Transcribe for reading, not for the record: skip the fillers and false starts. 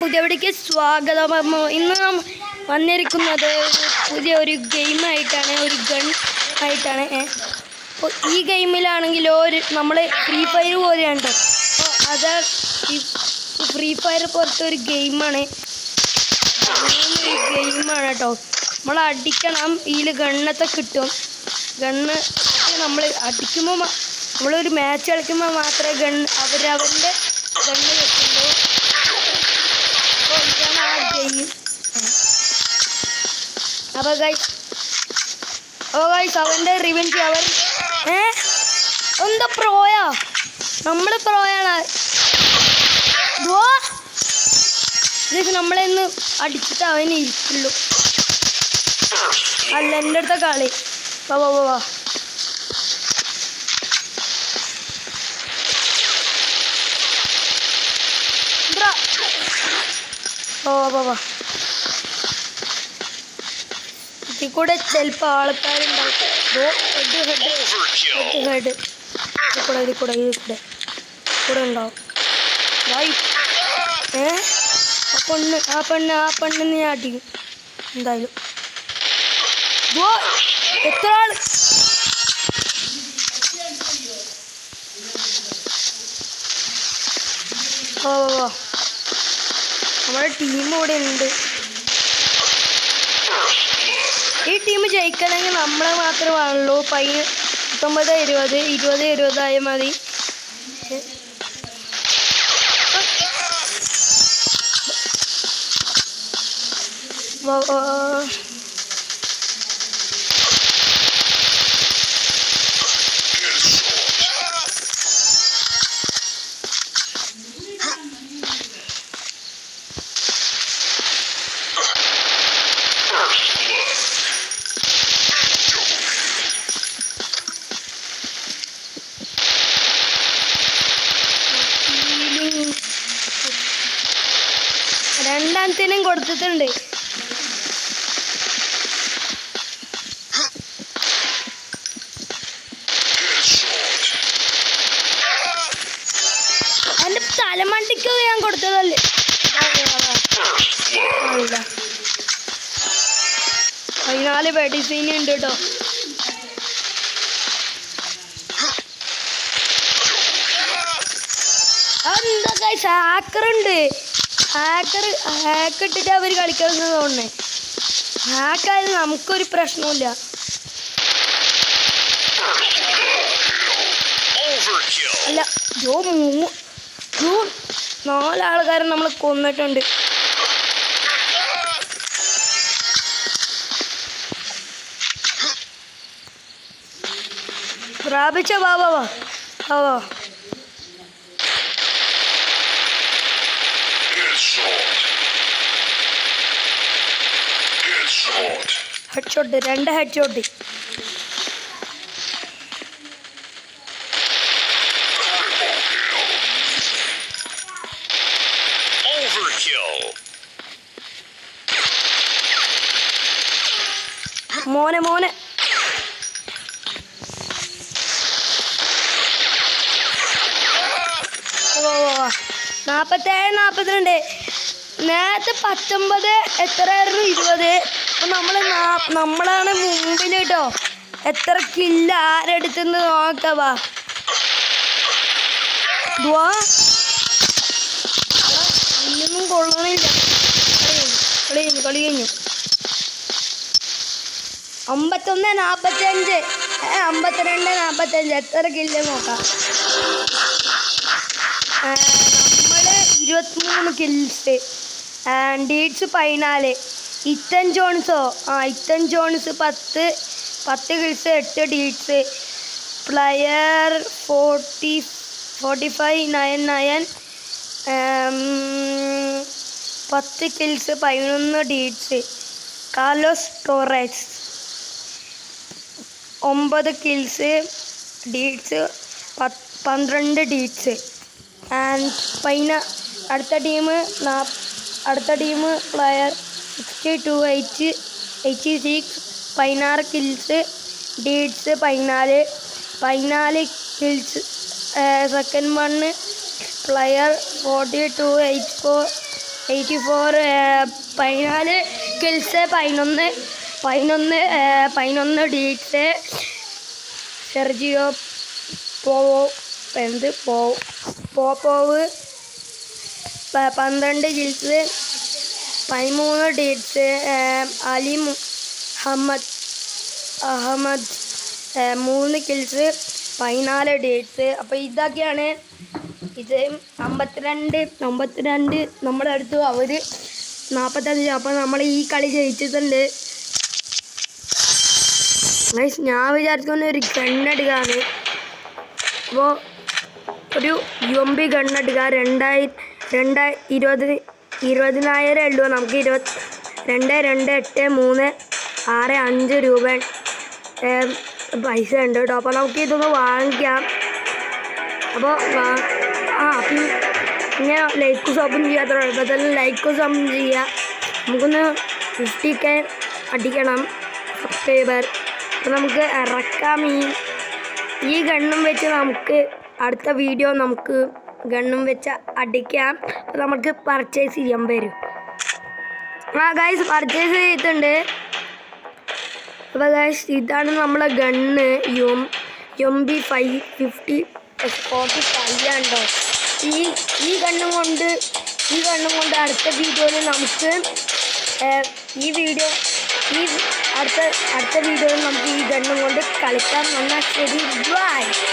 പുതിയവിടേക്ക് സ്വാഗതം. ഇന്ന് നാം വന്നിരിക്കുന്നത് പുതിയൊരു ഗെയിമായിട്ടാണ്, ഒരു ഗൺ ആയിട്ടാണ്. അപ്പോൾ ഈ ഗെയിമിലാണെങ്കിലോ നമ്മൾ ഫ്രീ ഫയർ പോലെയാണ് കേട്ടോ. അപ്പോൾ അത് ഫ്രീ ഫയർ പോലത്തെ ഒരു ഗെയിമാണ് കേട്ടോ. നമ്മൾ അടിക്കണം, ഇതിൽ ഗണ്ണൊക്കെ കിട്ടും. ഗണ്ണ് നമ്മൾ അടിക്കുമ്പോൾ നമ്മളൊരു മാച്ച് കളിക്കുമ്പോൾ മാത്രമേ അവരവൻ്റെ ഗണ്ണ് കിട്ടുള്ളൂ. അപ്പോൾ ഇതാണ് ആ ഗെയിം. അപ്പോൾ ഗൈസ് അവൻ്റെ റിവെഞ്ച് അവൻ എന്താ പ്രോയാ, നമ്മൾ പ്രോയാണ്. നമ്മളെന്ന് അടിച്ചിട്ട് അവന് ഇരിക്കുള്ളൂ. അല്ല, എൻ്റെ അടുത്ത കളി. വാ ഇതിൽ കൂടെ ചിലപ്പോൾ ആൾക്കാരുണ്ടാവും. ഹെഡ് ഇതിൽ കൂടെ ഉണ്ടാവും. ആ പെണ്ണിന് ഞാൻ അടിക്കും എന്തായാലും. എത്ര ആള് നമ്മുടെ ടീം ഇവിടെ ഉണ്ട്. ഈ ടീം ജയിക്കണമെങ്കിൽ നമ്മളെ മാത്രമാണല്ലോ. 19-20 ആയാൽ മതി. രണ്ടാമത്തേനും കൊടുത്തിട്ടുണ്ട്. എൻ്റെ തലമണ്ടിക്ക് ഞാൻ കൊടുത്തതല്ലേ. 14 മെഡിസിൻ ഉണ്ട് കേട്ടോ. അതെന്താ ഗൈസ്, ഹാക്കറുണ്ട്. ഹാക്ക് ഇട്ടിട്ട് അവർ കളിക്കുന്നത് തോന്നണേ. ഹാക്കായാലും നമുക്കൊരു പ്രശ്നമില്ല. അല്ല, 4 ആൾക്കാരെ നമ്മൾ കൊന്നിട്ടുണ്ട്. പ്രാപിച്ച ബാബാ ഹെഡ്ഷോട്ട്, 2 ഹെഡ്ഷോട്ട്. മോനെ 47-42. നേരത്തെ 19 എത്രയായിരുന്നു, 20. അപ്പം നമ്മളാണ് മുമ്പിൽ കേട്ടോ. എത്ര കില്ല ആരെടുത്തെന്ന് നോക്കവാ. ഇതൊന്നും കൊള്ളണില്ല. കളി കഴിഞ്ഞു. 51-45, 52-45. എത്ര കില്ല നോക്കാം. നമ്മൾ 23 kills. Deaths 14. Ethan Jones 10 kills, 8 deaths. Player 45-99, 10 kills, 11 deaths. Carlos Torres 9 kills, deaths 12 deaths. അടുത്ത team player 62-86, 16 kills, deaths 14 kills. Second one player 42-84, 84 14 kills 11 deaths Sergio Popov 12 kills 13 deaths Ali Ahmed 3 kills 14 deaths. അപ്പോൾ ഇതൊക്കെയാണ്. ഇത് 52 നമ്മുടെ അടുത്ത് അവർ 45. അപ്പോൾ നമ്മൾ ഈ കളി ജയിച്ചിട്ടുണ്ട്. ഞാൻ വിചാരിക്കുന്ന ഒരു ഗണ്ണെടുക്കാണ്. അപ്പോൾ ഒരു UMP ഗണ്ണെടുക്കുക. 20,000 ഉള്ളൂ. നമുക്ക് 22,835 രൂപ പൈസ ഉണ്ട് കേട്ടോ. അപ്പോൾ നമുക്ക് ഇതൊന്ന് വാങ്ങിക്കാം. അപ്പോൾ പിന്നെ ലൈക്കും സബും ചെയ്യാത്ത കുഴപ്പത്തിൽ ലൈക്കും സബും ചെയ്യുക. നമുക്കൊന്ന് 50K അടിക്കണം സബ്സ്ക്രൈബർ. അപ്പോൾ നമുക്ക് ഇറക്കാം ഈ ഗണ്ണും വെച്ച് നമുക്ക് അടുത്ത വീഡിയോ നമുക്ക് ഗണ്ണും വെച്ച് അടിക്കാം. അപ്പോൾ നമുക്ക് പർച്ചേസ് ചെയ്യാൻ വരും. ഗൈസ് പർച്ചേസ് ചെയ്തിട്ടുണ്ട്. അപ്പോൾ ഗൈസ് ഇതാണ് നമ്മളെ ഗണ്ണ് UMP 550-45 ആണോ. ഈ ഗണ്ണും കൊണ്ട് അടുത്ത വീഡിയോയിൽ നമുക്ക് അടുത്ത വീഡിയോയിൽ നമുക്ക് ഈ ഗണ്ണും കൊണ്ട് കളിക്കാം. എന്നാൽ ശരി, ബൈ.